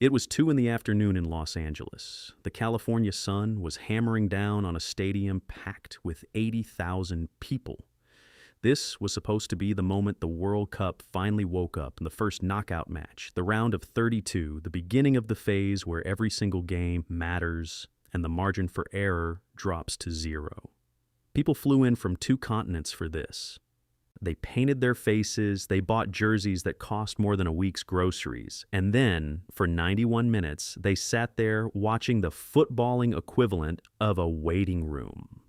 It was 2 in the afternoon in Los Angeles. The California sun was hammering down on a stadium packed with 80,000 people. This was supposed to be the moment the World Cup finally woke up in the first knockout match, the round of 32, the beginning of the phase where every single game matters and the margin for error drops to 0. People flew in from 2 continents for this. They painted their faces, they bought jerseys that cost more than a week's groceries, and then, for 91 minutes, they sat there watching the footballing equivalent of a waiting room.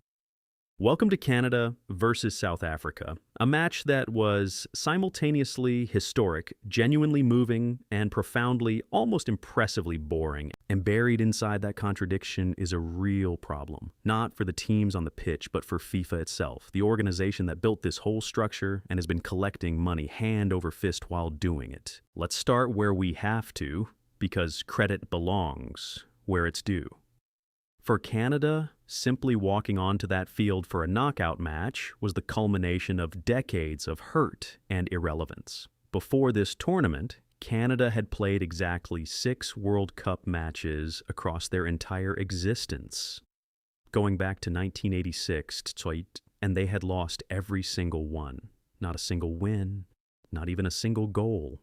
Welcome to Canada versus South Africa, a match that was simultaneously historic, genuinely moving, and profoundly, almost impressively boring. And buried inside that contradiction is a real problem, not for the teams on the pitch, but for FIFA itself, the organization that built this whole structure and has been collecting money hand over fist while doing it. Let's start where we have to, because credit belongs where it's due. For Canada, simply walking onto that field for a knockout match was the culmination of decades of hurt and irrelevance. Before this tournament, Canada had played exactly 6 World Cup matches across their entire existence, going back to 1986, and they had lost every single one. Not a single win, not even a single goal.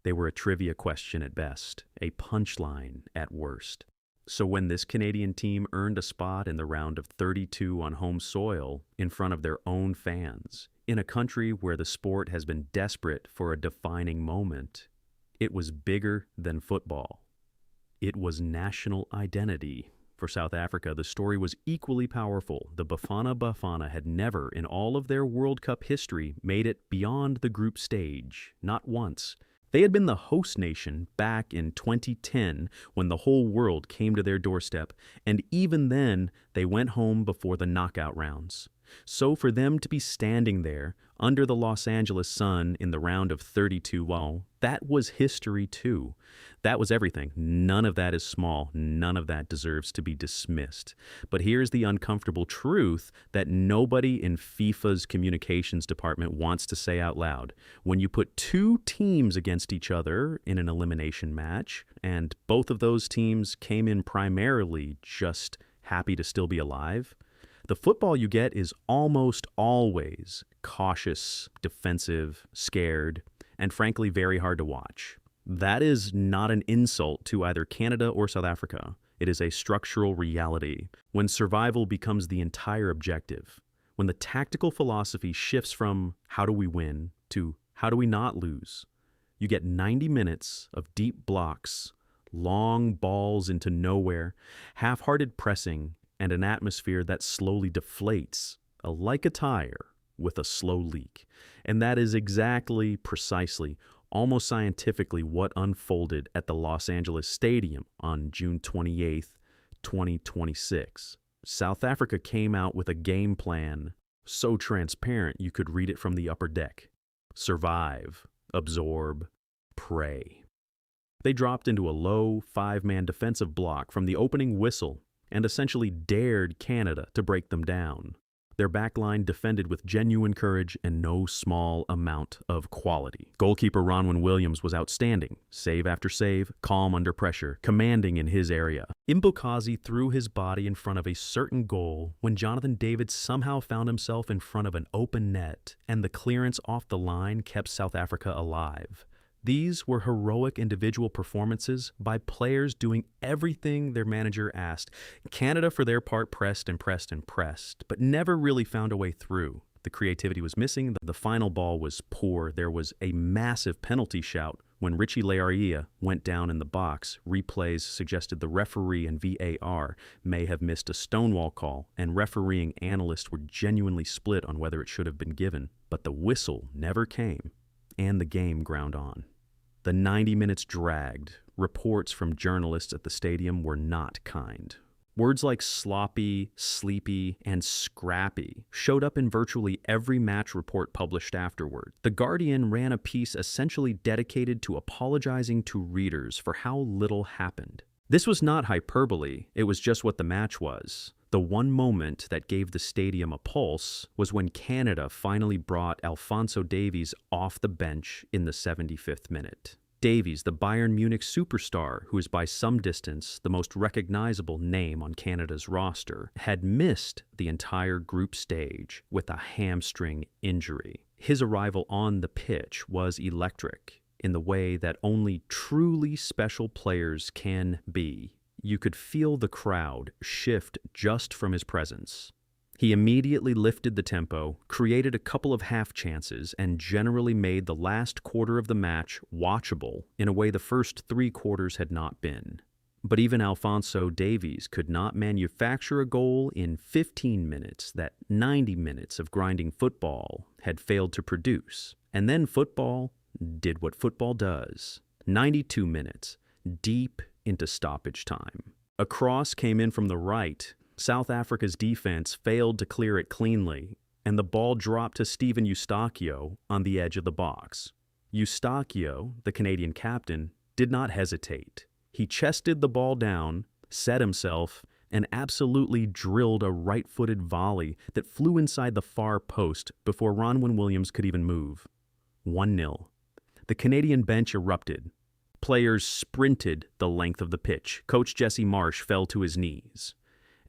They were a trivia question at best, a punchline at worst. So when this Canadian team earned a spot in the round of 32 on home soil in front of their own fans, in a country where the sport has been desperate for a defining moment, it was bigger than football. It was national identity. For South Africa, the story was equally powerful. The Bafana Bafana had never, in all of their World Cup history, made it beyond the group stage, not once. They had been the host nation back in 2010 when the whole world came to their doorstep, and even then, they went home before the knockout rounds. So for them to be standing there under the Los Angeles sun in the round of 32, well, that was history too. That was everything. None of that is small. None of that deserves to be dismissed. But here's the uncomfortable truth that nobody in FIFA's communications department wants to say out loud. When you put 2 teams against each other in an elimination match, and both of those teams came in primarily just happy to still be alive, the football you get is almost always cautious, defensive, scared, and frankly very hard to watch. That is not an insult to either Canada or South Africa. It is a structural reality. When survival becomes the entire objective, when the tactical philosophy shifts from how do we win to how do we not lose, you get 90 minutes of deep blocks, long balls into nowhere, half-hearted pressing, and an atmosphere that slowly deflates, like a tire with a slow leak. And that is exactly, precisely, almost scientifically what unfolded at the Los Angeles Stadium on June 28th, 2026. South Africa came out with a game plan so transparent you could read it from the upper deck. Survive, absorb, pray. They dropped into a low 5-man defensive block from the opening whistle and essentially dared Canada to break them down. Their backline defended with genuine courage and no small amount of quality. Goalkeeper Ronwen Williams was outstanding, save after save, calm under pressure, commanding in his area. Mbokazi threw his body in front of a certain goal when Jonathan David somehow found himself in front of an open net, and the clearance off the line kept South Africa alive. These were heroic individual performances by players doing everything their manager asked. Canada, for their part, pressed and pressed and pressed, but never really found a way through. The creativity was missing. The final ball was poor. There was a massive penalty shout when Richie Learia went down in the box. Replays suggested the referee and VAR may have missed a stonewall call, and refereeing analysts were genuinely split on whether it should have been given. But the whistle never came, and the game ground on. The 90 minutes dragged. Reports from journalists at the stadium were not kind. Words like sloppy, sleepy, and scrappy showed up in virtually every match report published afterward. The Guardian ran a piece essentially dedicated to apologizing to readers for how little happened. This was not hyperbole, it was just what the match was. The one moment that gave the stadium a pulse was when Canada finally brought Alphonso Davies off the bench in the 75th minute. Davies, the Bayern Munich superstar, who is by some distance the most recognizable name on Canada's roster, had missed the entire group stage with a hamstring injury. His arrival on the pitch was electric in the way that only truly special players can be. You could feel the crowd shift just from his presence. He immediately lifted the tempo, created a couple of half chances, and generally made the last quarter of the match watchable in a way the first 3 quarters had not been. But even Alphonso Davies could not manufacture a goal in 15 minutes that 90 minutes of grinding football had failed to produce. And then football did what football does. 92 minutes, deep into stoppage time. A cross came in from the right. South Africa's defense failed to clear it cleanly, and the ball dropped to Steven Eustáquio on the edge of the box. Eustáquio, the Canadian captain, did not hesitate. He chested the ball down, set himself, and absolutely drilled a right-footed volley that flew inside the far post before Ronwen Williams could even move. 1-0. The Canadian bench erupted. Players sprinted the length of the pitch. Coach Jesse Marsch fell to his knees.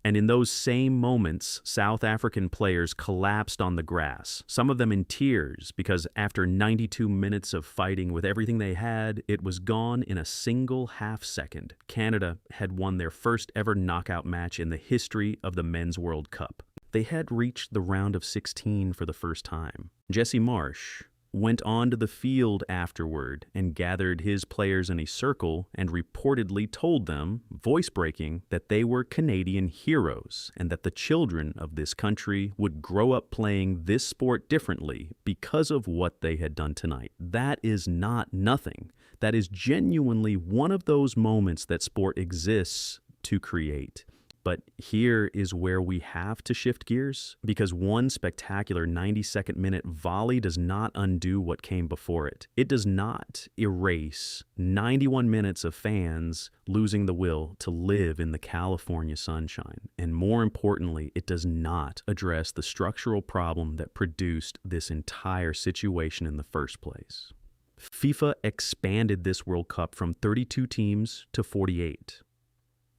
And in those same moments, South African players collapsed on the grass, some of them in tears, because after 92 minutes of fighting with everything they had, it was gone in a single half second. Canada had won their first ever knockout match in the history of the Men's World Cup. They had reached the round of 16 for the first time. Jesse Marsch went onto the field afterward and gathered his players in a circle and reportedly told them, voice-breaking, that they were Canadian heroes and that the children of this country would grow up playing this sport differently because of what they had done tonight. That is not nothing. That is genuinely one of those moments that sport exists to create. But here is where we have to shift gears, because one spectacular 92nd minute volley does not undo what came before it. It does not erase 91 minutes of fans losing the will to live in the California sunshine. And more importantly, it does not address the structural problem that produced this entire situation in the first place. FIFA expanded this World Cup from 32 teams to 48.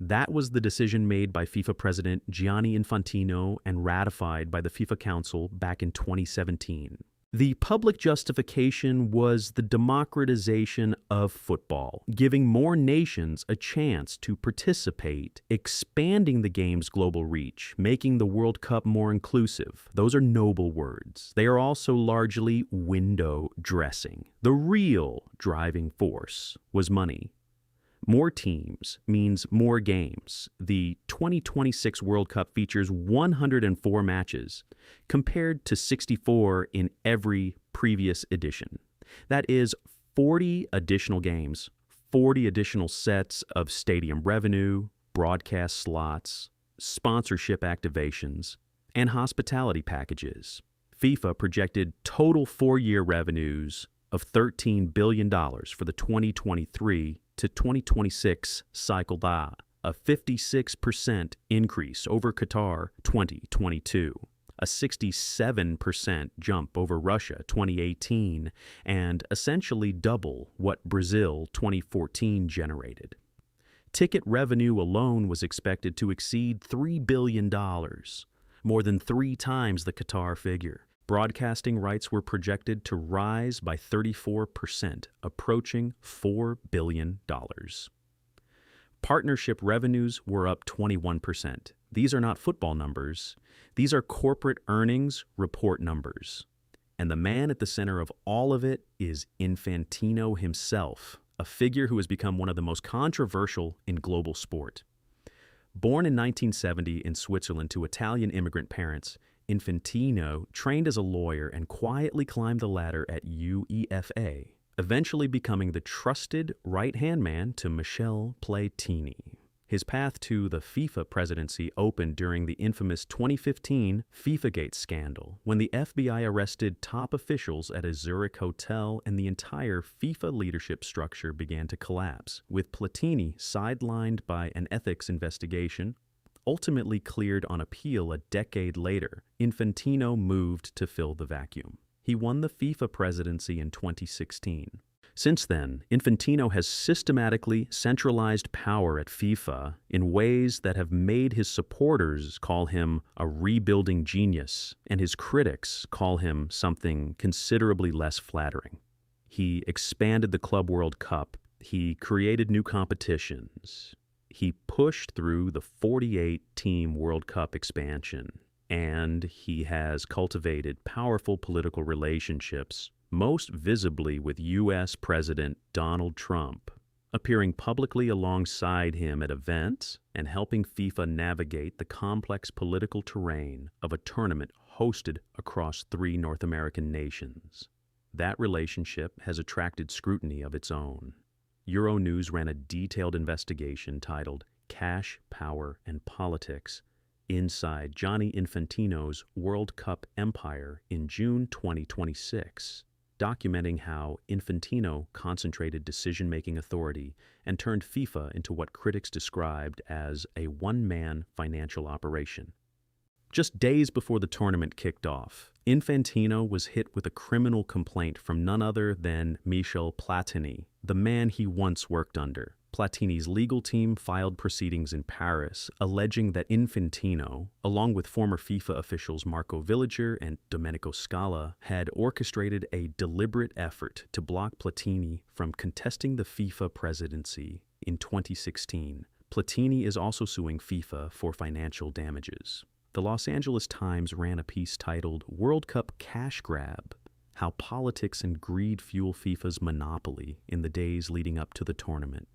That was the decision made by FIFA President Gianni Infantino and ratified by the FIFA Council back in 2017. The public justification was the democratization of football, giving more nations a chance to participate, expanding the game's global reach, making the World Cup more inclusive. Those are noble words. They are also largely window dressing. The real driving force was money. More teams means more games. The 2026 World Cup features 104 matches, compared to 64 in every previous edition. That is 40 additional games, 40 additional sets of stadium revenue, broadcast slots, sponsorship activations, and hospitality packages. FIFA projected total 4-year revenues of $13 billion for the 2023 to 2026 cycle, a 56% increase over Qatar 2022, a 67% jump over Russia 2018, and essentially double what Brazil 2014 generated. Ticket revenue alone was expected to exceed $3 billion, more than 3 times the Qatar figure. Broadcasting rights were projected to rise by 34%, approaching $4 billion. Partnership revenues were up 21%. These are not football numbers. These are corporate earnings report numbers. And the man at the center of all of it is Infantino himself, a figure who has become one of the most controversial in global sport. Born in 1970 in Switzerland to Italian immigrant parents, Infantino trained as a lawyer and quietly climbed the ladder at UEFA, eventually becoming the trusted right-hand man to Michel Platini. His path to the FIFA presidency opened during the infamous 2015 FIFAgate scandal, when the FBI arrested top officials at a Zurich hotel and the entire FIFA leadership structure began to collapse, with Platini sidelined by an ethics investigation. Ultimately cleared on appeal a decade later, Infantino moved to fill the vacuum. He won the FIFA presidency in 2016. Since then, Infantino has systematically centralized power at FIFA in ways that have made his supporters call him a rebuilding genius, and his critics call him something considerably less flattering. He expanded the Club World Cup. He created new competitions. He pushed through the 48-team World Cup expansion, and he has cultivated powerful political relationships, most visibly with U.S. President Donald Trump, appearing publicly alongside him at events and helping FIFA navigate the complex political terrain of a tournament hosted across 3 North American nations. That relationship has attracted scrutiny of its own. Euronews ran a detailed investigation titled Cash, Power, and Politics Inside Gianni Infantino's World Cup Empire in June 2026, documenting how Infantino concentrated decision-making authority and turned FIFA into what critics described as a one-man financial operation. Just days before the tournament kicked off, Infantino was hit with a criminal complaint from none other than Michel Platini, the man he once worked under. Platini's legal team filed proceedings in Paris, alleging that Infantino, along with former FIFA officials Marco Villager and Domenico Scala, had orchestrated a deliberate effort to block Platini from contesting the FIFA presidency in 2016. Platini is also suing FIFA for financial damages. The Los Angeles Times ran a piece titled World Cup Cash Grab: How Politics and Greed Fuel FIFA's Monopoly in the Days Leading Up to the Tournament.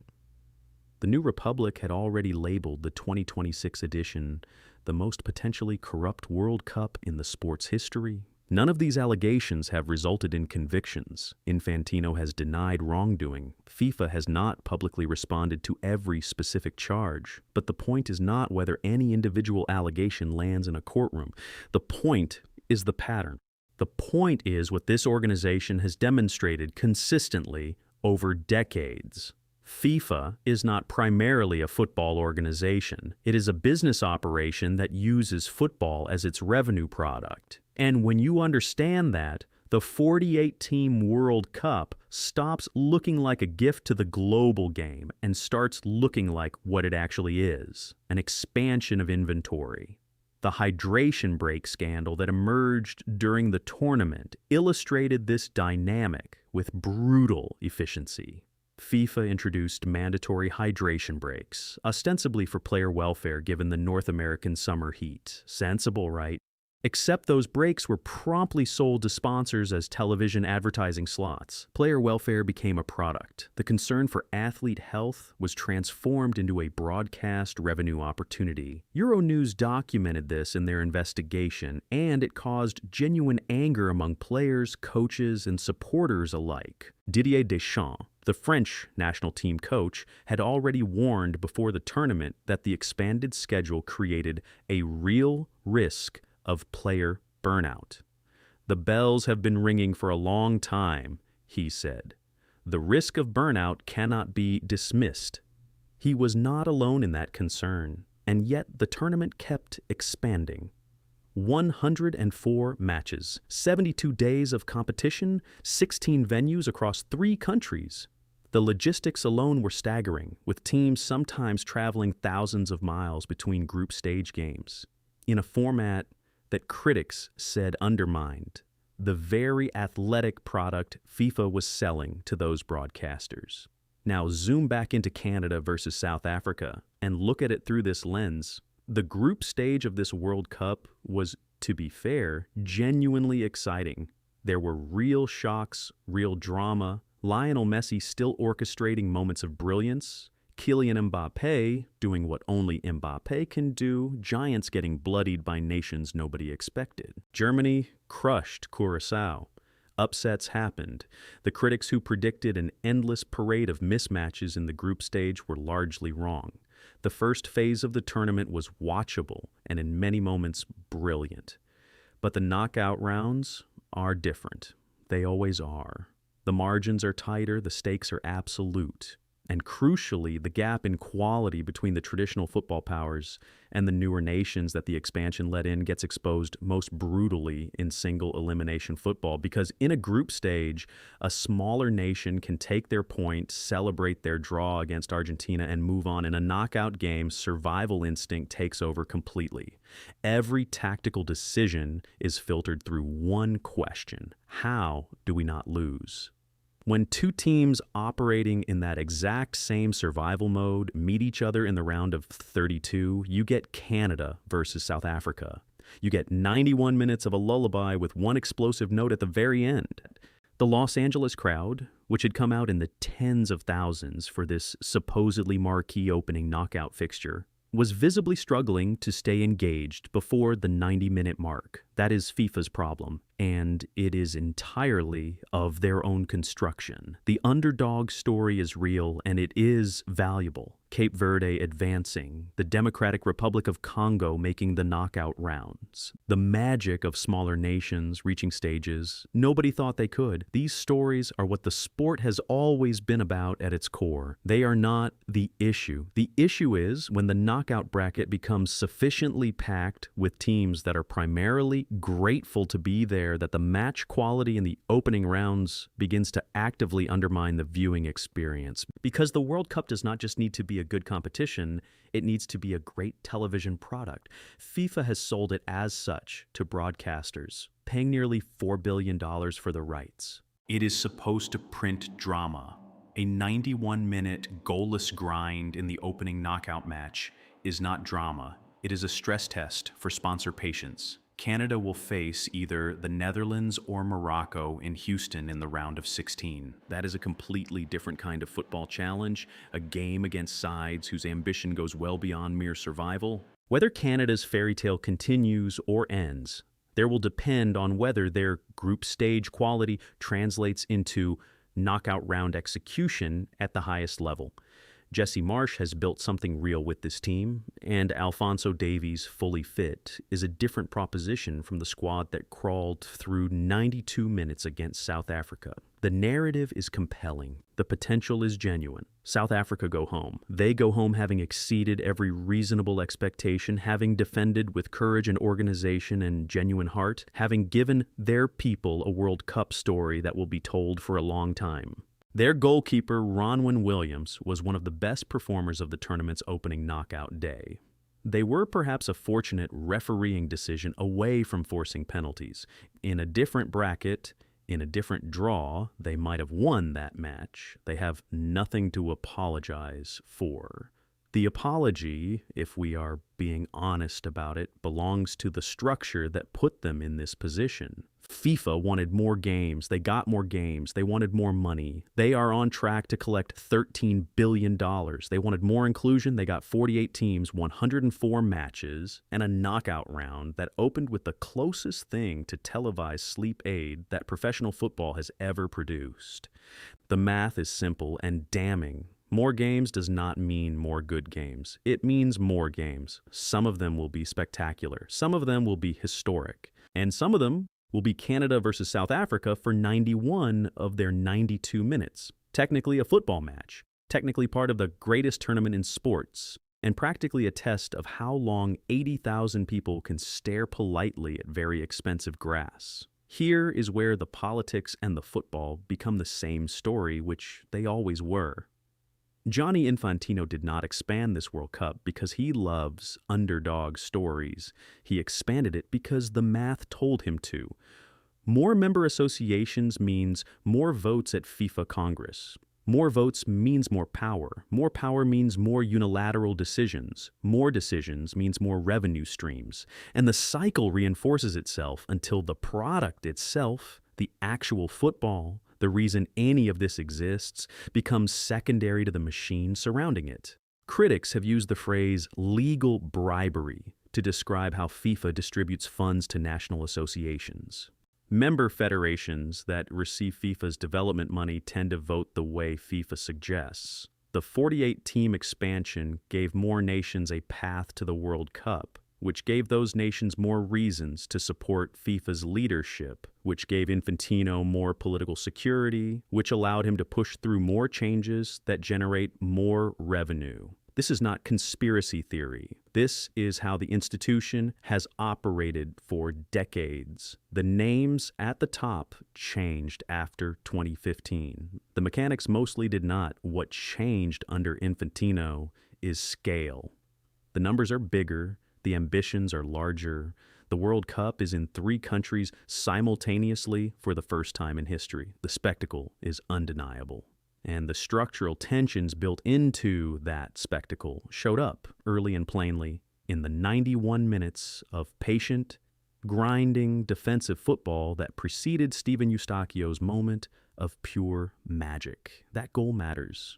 The New Republic had already labeled the 2026 edition the most potentially corrupt World Cup in the sport's history. None of these allegations have resulted in convictions. Infantino has denied wrongdoing. FIFA has not publicly responded to every specific charge. But the point is not whether any individual allegation lands in a courtroom. The point is the pattern. The point is what this organization has demonstrated consistently over decades. FIFA is not primarily a football organization. It is a business operation that uses football as its revenue product. And when you understand that, the 48-team World Cup stops looking like a gift to the global game and starts looking like what it actually is: an expansion of inventory. The hydration break scandal that emerged during the tournament illustrated this dynamic with brutal efficiency. FIFA introduced mandatory hydration breaks, ostensibly for player welfare given the North American summer heat. Sensible, right? Except those breaks were promptly sold to sponsors as television advertising slots. Player welfare became a product. The concern for athlete health was transformed into a broadcast revenue opportunity. Euronews documented this in their investigation, and it caused genuine anger among players, coaches, and supporters alike. Didier Deschamps, the French national team coach, had already warned before the tournament that the expanded schedule created a real risk of player burnout. The bells have been ringing for a long time, he said. The risk of burnout cannot be dismissed. He was not alone in that concern, and yet the tournament kept expanding. 104 matches, 72 days of competition, 16 venues across 3 countries. The logistics alone were staggering, with teams sometimes traveling thousands of miles between group stage games. In a format that critics said undermined the very athletic product FIFA was selling to those broadcasters. Now zoom back into Canada versus South Africa and look at it through this lens. The group stage of this World Cup was, to be fair, genuinely exciting. There were real shocks, real drama, Lionel Messi still orchestrating moments of brilliance, Kylian Mbappé doing what only Mbappé can do, giants getting bloodied by nations nobody expected. Germany crushed Curaçao. Upsets happened. The critics who predicted an endless parade of mismatches in the group stage were largely wrong. The first phase of the tournament was watchable and in many moments brilliant. But the knockout rounds are different. They always are. The margins are tighter, the stakes are absolute. And crucially, the gap in quality between the traditional football powers and the newer nations that the expansion let in gets exposed most brutally in single elimination football, because in a group stage, a smaller nation can take their point, celebrate their draw against Argentina, and move on. In a knockout game, survival instinct takes over completely. Every tactical decision is filtered through one question: how do we not lose? When two teams operating in that exact same survival mode meet each other in the round of 32, you get Canada versus South Africa. You get 91 minutes of a lullaby with one explosive note at the very end. The Los Angeles crowd, which had come out in the tens of thousands for this supposedly marquee opening knockout fixture, was visibly struggling to stay engaged before the 90-minute mark. That is FIFA's problem, and it is entirely of their own construction. The underdog story is real, and it is valuable. Cape Verde advancing, the Democratic Republic of Congo making the knockout rounds. The magic of smaller nations reaching stages nobody thought they could. These stories are what the sport has always been about at its core. They are not the issue. The issue is when the knockout bracket becomes sufficiently packed with teams that are primarily grateful to be there, that the match quality in the opening rounds begins to actively undermine the viewing experience. Because the World Cup does not just need to be a good competition, it needs to be a great television product. FIFA has sold it as such to broadcasters, paying nearly $4 billion for the rights. It is supposed to print drama. A 91-minute goalless grind in the opening knockout match is not drama. It is a stress test for sponsor patience. Canada will face either the Netherlands or Morocco in Houston in the round of 16. That is a completely different kind of football challenge, a game against sides whose ambition goes well beyond mere survival. Whether Canada's fairy tale continues or ends, there will depend on whether their group stage quality translates into knockout round execution at the highest level. Jesse Marsch has built something real with this team, and Alphonso Davies, fully fit, is a different proposition from the squad that crawled through 92 minutes against South Africa. The narrative is compelling. The potential is genuine. South Africa go home. They go home having exceeded every reasonable expectation, having defended with courage and organization and genuine heart, having given their people a World Cup story that will be told for a long time. Their goalkeeper, Ronwen Williams, was one of the best performers of the tournament's opening knockout day. They were perhaps a fortunate refereeing decision away from forcing penalties. In a different bracket, in a different draw, they might have won that match. They have nothing to apologize for. The apology, if we are being honest about it, belongs to the structure that put them in this position. FIFA wanted more games. They got more games. They wanted more money. They are on track to collect $13 billion. They wanted more inclusion. They got 48 teams, 104 matches, and a knockout round that opened with the closest thing to televised sleep aid that professional football has ever produced. The math is simple and damning. More games does not mean more good games. It means more games. Some of them will be spectacular. Some of them will be historic. And some of them will be Canada versus South Africa for 91 of their 92 minutes. Technically a football match. Technically part of the greatest tournament in sports. And practically a test of how long 80,000 people can stare politely at very expensive grass. Here is where the politics and the football become the same story, which they always were. Gianni Infantino did not expand this World Cup because he loves underdog stories. He expanded it because the math told him to. More member associations means more votes at FIFA Congress. More votes means more power. More power means more unilateral decisions. More decisions means more revenue streams. And the cycle reinforces itself until the product itself, the actual football, the reason any of this exists, becomes secondary to the machine surrounding it. Critics have used the phrase legal bribery to describe how FIFA distributes funds to national associations. Member federations that receive FIFA's development money tend to vote the way FIFA suggests. The 48-team expansion gave more nations a path to the World Cup. which gave those nations more reasons to support FIFA's leadership, which gave Infantino more political security, which allowed him to push through more changes that generate more revenue. This is not conspiracy theory. This is how the institution has operated for decades. The names at the top changed after 2015. The mechanics mostly did not. What changed under Infantino is scale. The numbers are bigger, the ambitions are larger. The World Cup is in 3 countries simultaneously for the first time in history. The spectacle is undeniable. And the structural tensions built into that spectacle showed up early and plainly in the 91 minutes of patient, grinding defensive football that preceded Steven Eustáquio's moment of pure magic. That goal matters.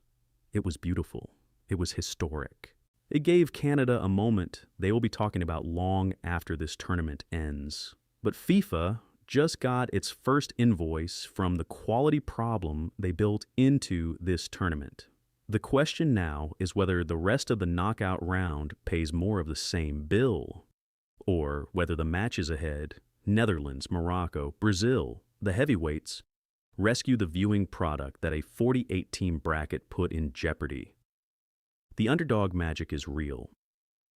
It was beautiful. It was historic. It gave Canada a moment they will be talking about long after this tournament ends. But FIFA just got its first invoice from the quality problem they built into this tournament. The question now is whether the rest of the knockout round pays more of the same bill, or whether the matches ahead, Netherlands, Morocco, Brazil, the heavyweights, rescue the viewing product that a 48-team bracket put in jeopardy. The underdog magic is real.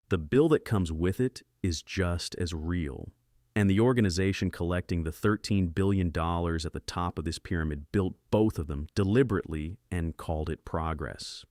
The bill that comes with it is just as real. And the organization collecting the $13 billion at the top of this pyramid built both of them deliberately and called it progress.